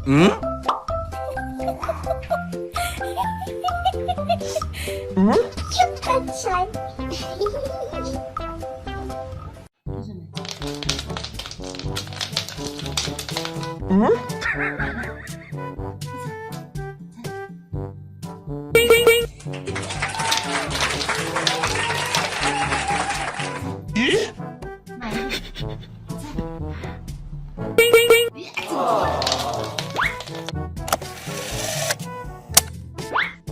응? 응? 응?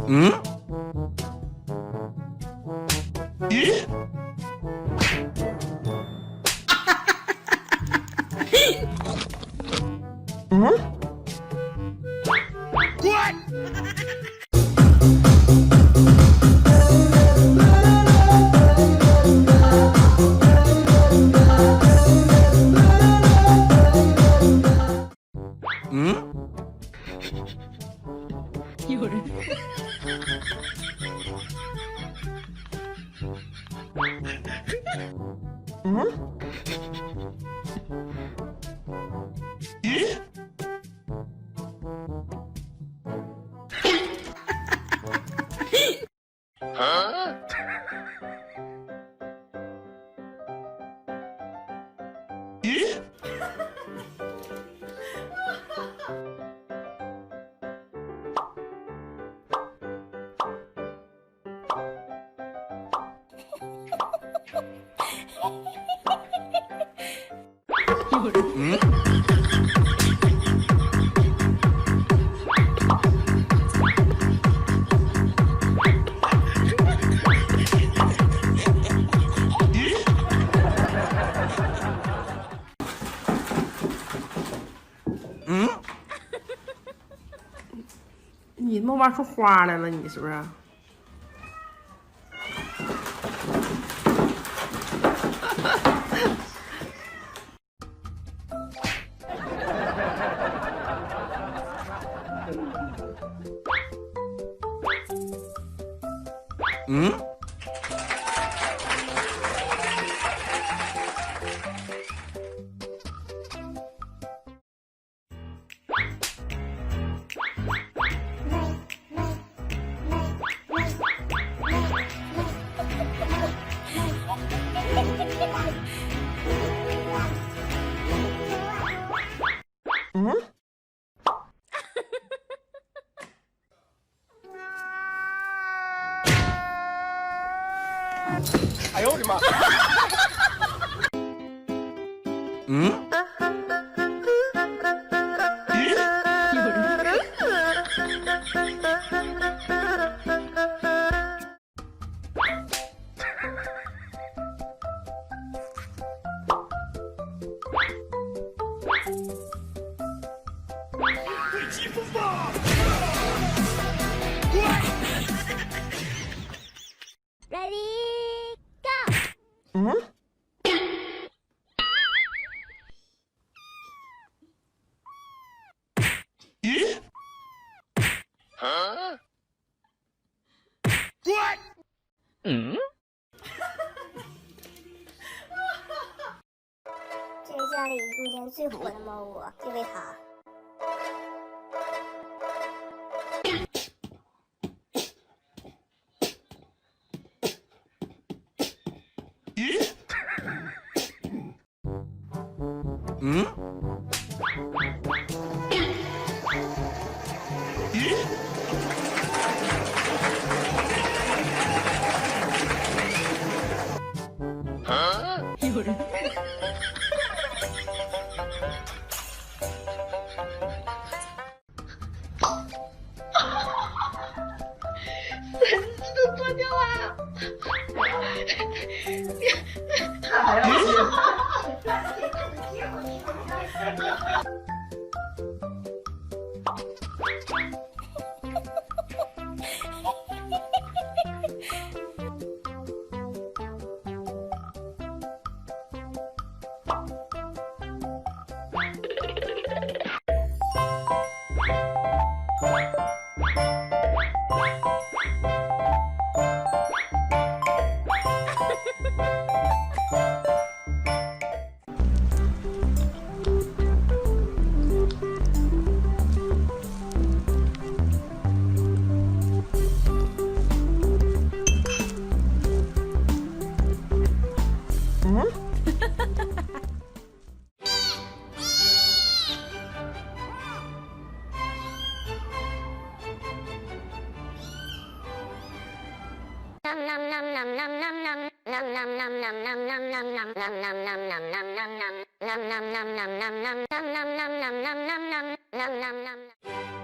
응? 응? 응? 이거를 응? 이거를 응? 응? 你他妈挖出花来了，你是不是？응? 응? 哎呦我的妈！ 응? 一会儿 会疾风暴！ Ready, go! 응? 응? 这是家里目前最火的猫窝，就为它。응? 응? 一会儿 都脱掉了，他还要接。nom nom nom.